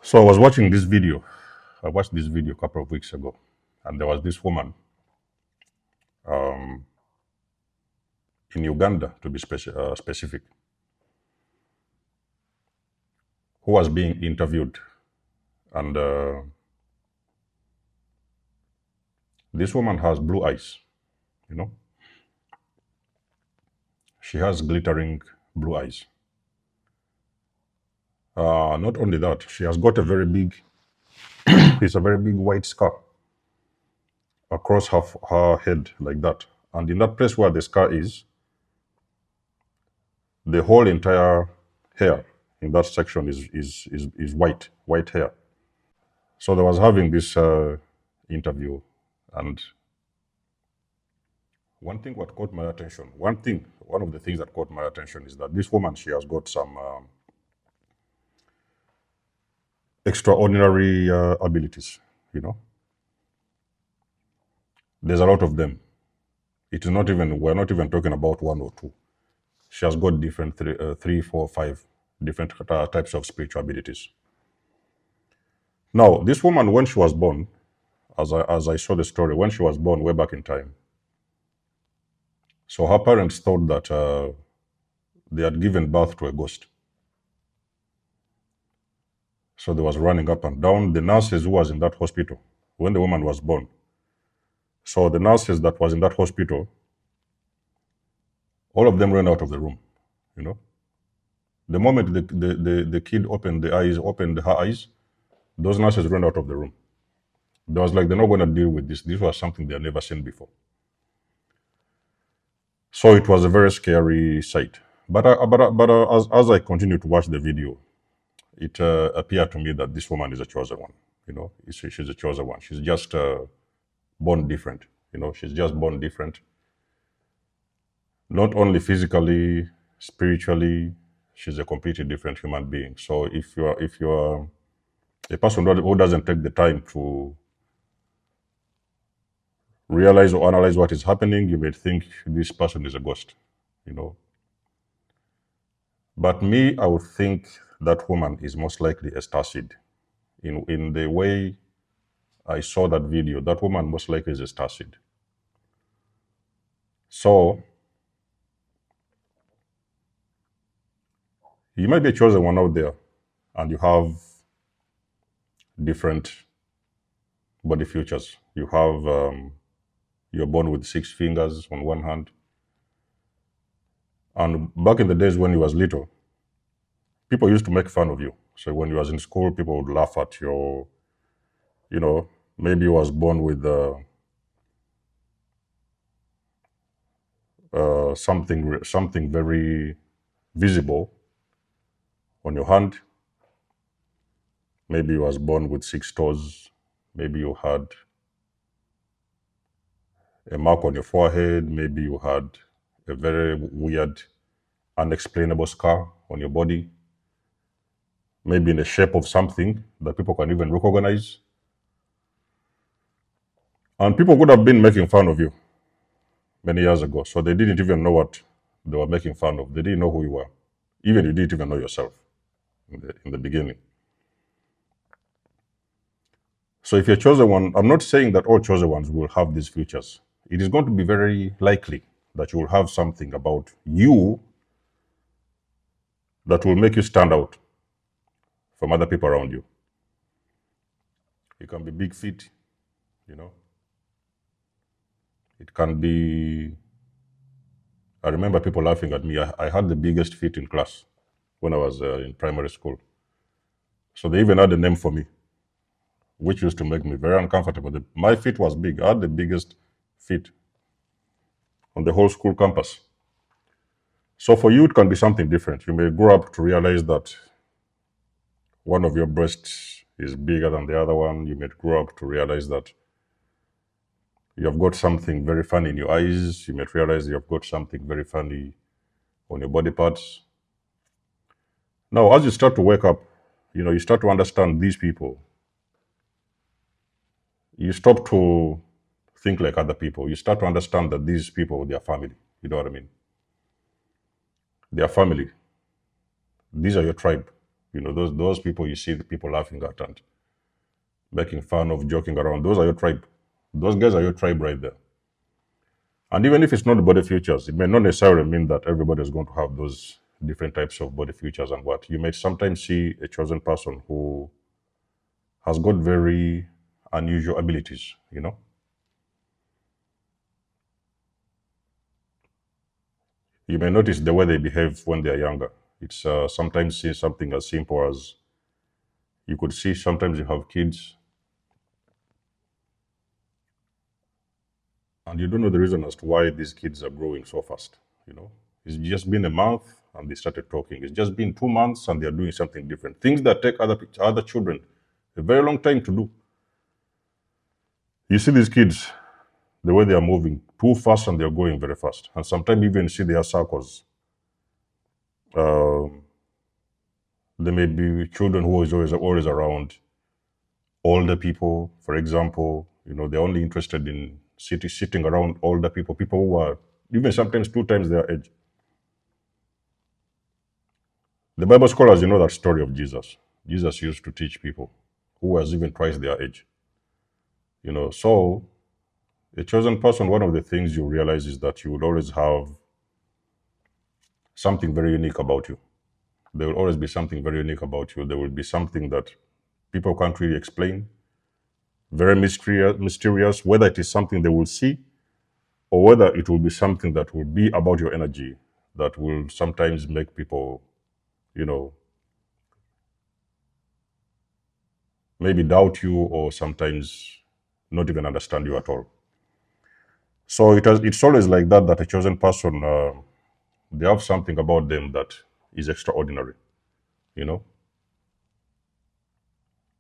So I was watching this video. I watched this video a couple of weeks ago, and there was this woman um, in Uganda, to be specific, who was being interviewed. And this woman has blue eyes, you know. She has glittering blue eyes. Not only that, she has got a very big, it's a very big white scar across her head like that. And in that place where the scar is, the whole entire hair in that section is white hair. So they was having this interview, and one of the things that caught my attention is that this woman, she has got some extraordinary abilities. You know, there's a lot of them. It is not even we're not even talking about one or two. She has got different three, four, five different types of spiritual abilities. Now, this woman, when she was born, as I saw the story, when she was born way back in time, so her parents thought that they had given birth to a ghost. So they was running up and down. The nurses who was in that hospital when the woman was born. So the nurses that was in that hospital, all of them ran out of the room. You know, the moment the kid opened her eyes, those nurses ran out of the room. They was like, they're not going to deal with this. This was something they had never seen before. So it was a very scary sight. But as I continued to watch the video, it appeared to me that this woman is a chosen one. You know, she's a chosen one. She's just born different. You know, she's just born different. Not only physically, spiritually, she's a completely different human being. So if you're a person who doesn't take the time to realize or analyze what is happening, you may think this person is a ghost. You know, but me, I would think that woman is most likely a starseed. In the way I saw that video, that woman most likely is a starseed. So you might be a chosen one out there, and you have different body features. You're born with 6 fingers on one hand. And back in the days when you was little, people used to make fun of you. So when you was in school, people would laugh at your, you know, maybe you was born with something very visible on your hand. Maybe you was born with 6 toes. Maybe you had a mark on your forehead. Maybe you had a very weird, unexplainable scar on your body. Maybe in the shape of something that people can even recognize. And people could have been making fun of you many years ago. So they didn't even know what they were making fun of. They didn't know who you were. Even you didn't even know yourself in the beginning. So if you're chosen one, I'm not saying that all chosen ones will have these features. It is going to be very likely that you will have something about you that will make you stand out from other people around you. It can be big feet, you know. It can be, I remember people laughing at me. I had the biggest feet in class when I was in primary school. So they even had a name for me, which used to make me very uncomfortable. My feet was big. I had the biggest feet on the whole school campus. So for you, it can be something different. You may grow up to realize that one of your breasts is bigger than the other one. You may grow up to realize that you have got something very funny in your eyes. You may realize you have got something very funny on your body parts. Now, as you start to wake up, you know, you start to understand these people. You stop to think like other people. You start to understand that these people, they are family. You know what I mean? They are family. These are your tribe. You know, those people you see the people laughing at and making fun of, joking around. Those are your tribe. Those guys are your tribe right there. And even if it's not body features, it may not necessarily mean that everybody is going to have those different types of body features and what. You may sometimes see a chosen person who has got very unusual abilities, you know. You may notice the way they behave when they are younger. It's sometimes see something as simple as you could see sometimes you have kids and you don't know the reason as to why these kids are growing so fast. You know, it's just been a month and they started talking. It's just been 2 months and they're doing something different. Things that take other children a very long time to do. You see these kids, the way they are moving too fast and they're going very fast. And sometimes even see their circles. Um, there may be children who is always around older people, for example. You know, they're only interested in sitting around older people who are even sometimes 2 times their age. The Bible scholars, you know that story of Jesus. Jesus used to teach people who was even twice their age. You know, so a chosen person, one of the things you realize is that you will always have something very unique about you. There will always be something very unique about you. There will be something that people can't really explain, very mysterious, whether it is something they will see or whether it will be something that will be about your energy that will sometimes make people, you know, maybe doubt you or sometimes not even understand you at all. So it's always like that, that a chosen person, they have something about them that is extraordinary, you know.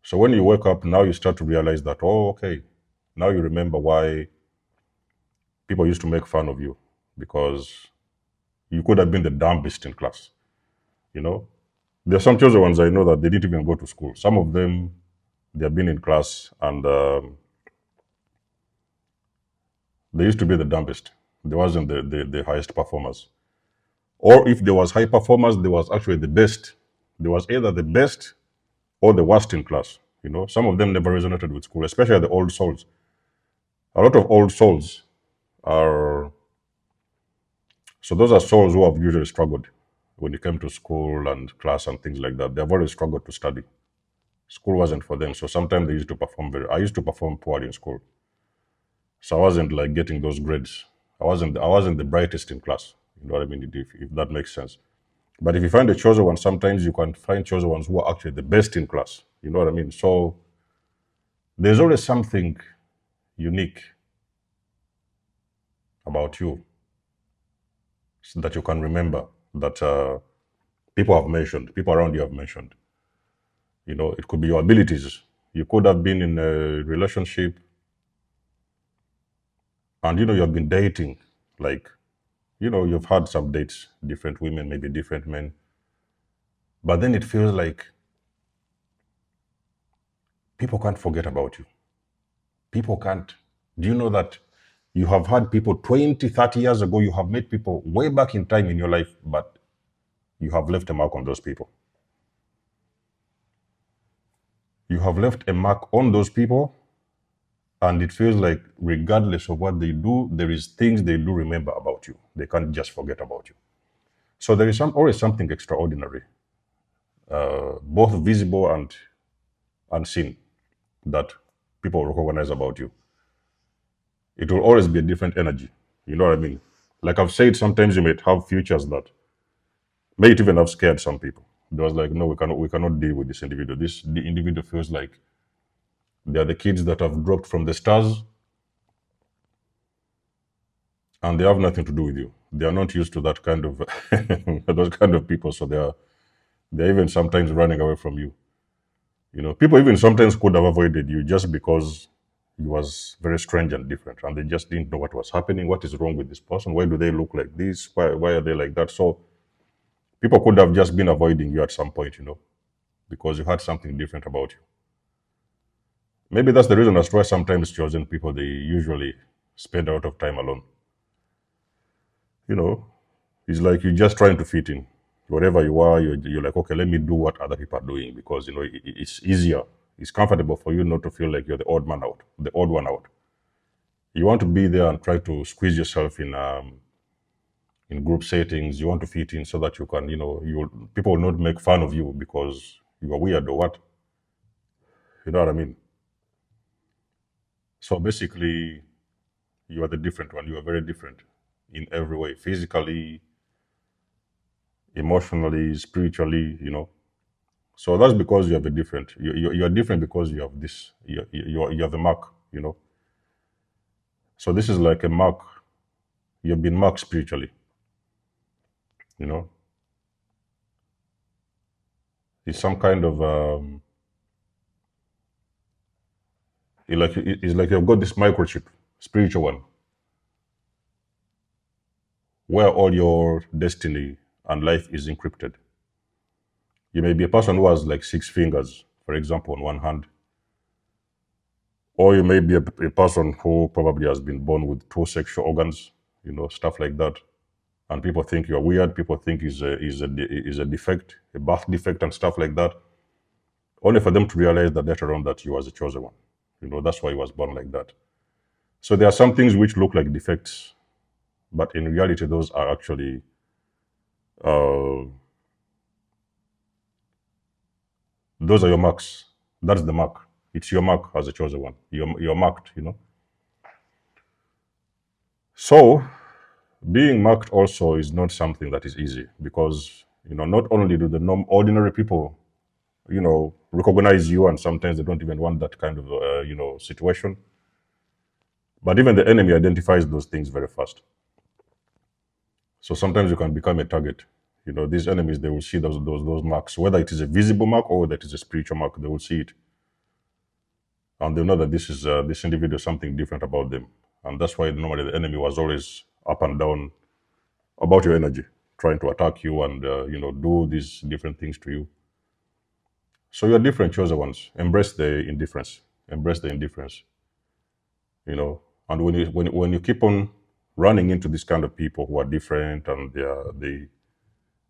So when you wake up, now you start to realize that, oh, okay, now you remember why people used to make fun of you because you could have been the dumbest in class, you know. There are some chosen ones I know that they didn't even go to school. Some of them, they have been in class and they used to be the dumbest. There wasn't the highest performers. Or if there was high performers, there was actually the best. There was either the best or the worst in class. You know, some of them never resonated with school, especially the old souls. A lot of old souls are, so those are souls who have usually struggled when it came to school and class and things like that. They've always struggled to study. School wasn't for them. So sometimes they used to perform I used to perform poorly in school. So I wasn't like getting those grades. I wasn't the brightest in class. You know what I mean? If that makes sense. But if you find a chosen one, sometimes you can find chosen ones who are actually the best in class. You know what I mean? So there's always something unique about you that you can remember that people have mentioned, people around you have mentioned. You know, it could be your abilities. You could have been in a relationship and, you know, you have been dating. Like, you know, you've had some dates, different women, maybe different men. But then it feels like people can't forget about you. People can't. Do you know that you have had people 20, 30 years ago, you have met people way back in time in your life, but you have left a mark on those people. You have left a mark on those people, and it feels like regardless of what they do, there is things they do remember about you. They can't just forget about you. So there is always something extraordinary, both visible and unseen, that people recognize about you. It will always be a different energy. You know what I mean? Like I've said, sometimes you might have futures that may even have scared some people. They was like, no, we cannot deal with this individual. The individual feels like they are the kids that have dropped from the stars and they have nothing to do with you. They are not used to that kind of those kind of people. So they're even sometimes running away from you. You know, people even sometimes could have avoided you just because you was very strange and different, and they just didn't know what was happening. What is wrong with this person? Why do they look like this? Why are they like that? So people could have just been avoiding you at some point, you know, because you had something different about you. Maybe that's the reason as to why sometimes chosen people, they usually spend a lot of time alone. You know, it's like you're just trying to fit in. Wherever you are, you're like, okay, let me do what other people are doing because it's easier. It's comfortable for you not to feel like you're the odd one out. You want to be there and try to squeeze yourself in group settings. You want to fit in so that you can, people will not make fun of you because you are weird or what. You know what I mean? So basically, you are the different one. You are very different in every way, physically, emotionally, spiritually. So that's because you have a different. You are different because you have this. You have a mark. So this is like a mark. You have been marked spiritually. You know, it's some kind of it's like you've got this microchip, spiritual one, where all your destiny and life is encrypted. You may be a person who has like 6 fingers, for example, on one hand, or you may be a person who probably has been born with 2 sexual organs, stuff like that. And people think you're weird. People think is a defect, a birth defect, and stuff like that. Only for them to realize that later on that you was a chosen one. That's why he was born like that. So there are some things which look like defects, but in reality, those are actually uh, those are your marks. That's the mark. It's your mark as a chosen one. You're marked. So being marked also is not something that is easy because not only do the ordinary people recognize you, and sometimes they don't even want that kind of situation, but even the enemy identifies those things very fast. So sometimes you can become a target. These enemies, they will see those marks, whether it is a visible mark or whether it is a spiritual mark. They will see it, and they know that this individual, something different about them, and that's why normally the enemy was always up and down about your energy, trying to attack you and do these different things to you. So you're different, chosen ones. Embrace the indifference. Embrace the indifference. And when you keep on running into this kind of people who are different and they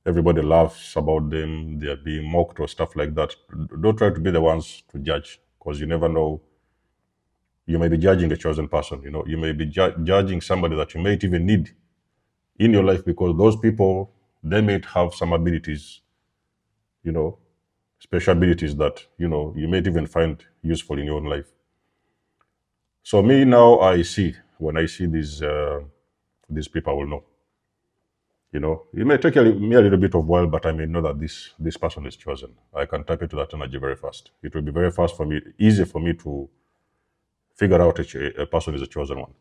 everybody laughs about them, they are being mocked or stuff like that, don't try to be the ones to judge because you never know. You may be judging a chosen person. You may be judging somebody that you might even need in your life because those people, they may have some abilities, you know, special abilities that you might even find useful in your own life. So me now, I see when I see these people, I will know. It may take me a little bit of while, but I may know that this person is chosen. I can tap into that energy very fast. It will be very fast for me, easy for me to figure out a person is a chosen one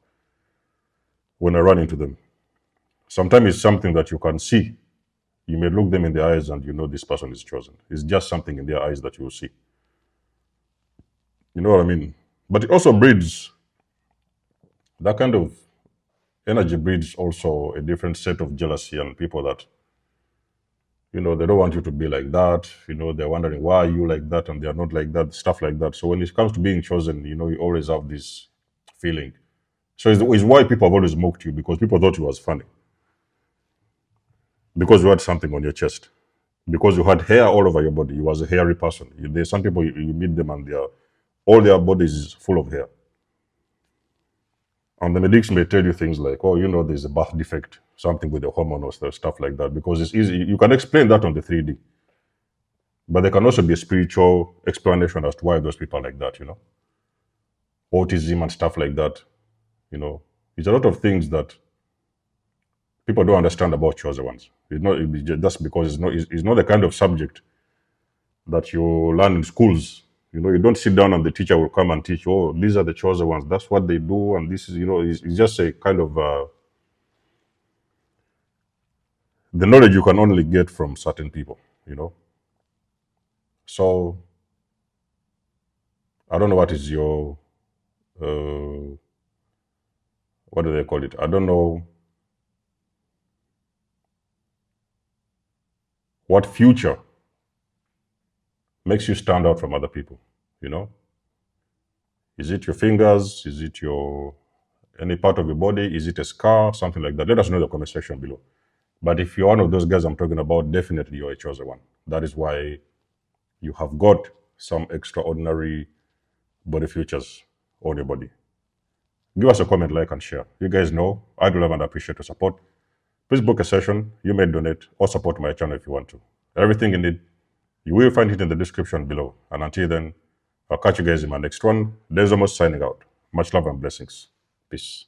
when I run into them. Sometimes it's something that you can see. You may look them in the eyes and you know this person is chosen. It's just something in their eyes that you will see. You know what I mean? But it also breeds that kind of energy breeds also a different set of jealousy and people that they don't want you to be like that. They're wondering why are you like that and they are not like that, stuff like that. So when it comes to being chosen, you always have this feeling. So it's why people have always mocked you, because people thought you was funny because you had something on your chest, because you had hair all over your body. You was a hairy person. There's some people you meet them and all their bodies is full of hair. And the medics may tell you things like, oh, there's a birth defect, something with the hormone or stuff like that, because it's easy. You can explain that on the 3D. But there can also be a spiritual explanation as to why those people are like that, autism and stuff like that. It's a lot of things that people don't understand about chosen ones. It's not just because it's not the kind of subject that you learn in schools. You don't sit down and the teacher will come and teach you, oh, these are the chosen ones. That's what they do. And this is, it's just a kind of the knowledge you can only get from certain people. So I don't know what is your, what do they call it? I don't know what future makes you stand out from other people, you know? Is it your fingers? Is it any part of your body? Is it a scar? Something like that. Let us know in the comment section below. But if you're one of those guys I'm talking about, definitely you're a chosen one. That is why you have got some extraordinary body features on your body. Give us a comment, like, and share. You guys know I'd love and appreciate your support. Please book a session. You may donate or support my channel if you want to. Everything you need, you will find it in the description below. And until then, I'll catch you guys in my next one. There's almost signing out. Much love and blessings. Peace.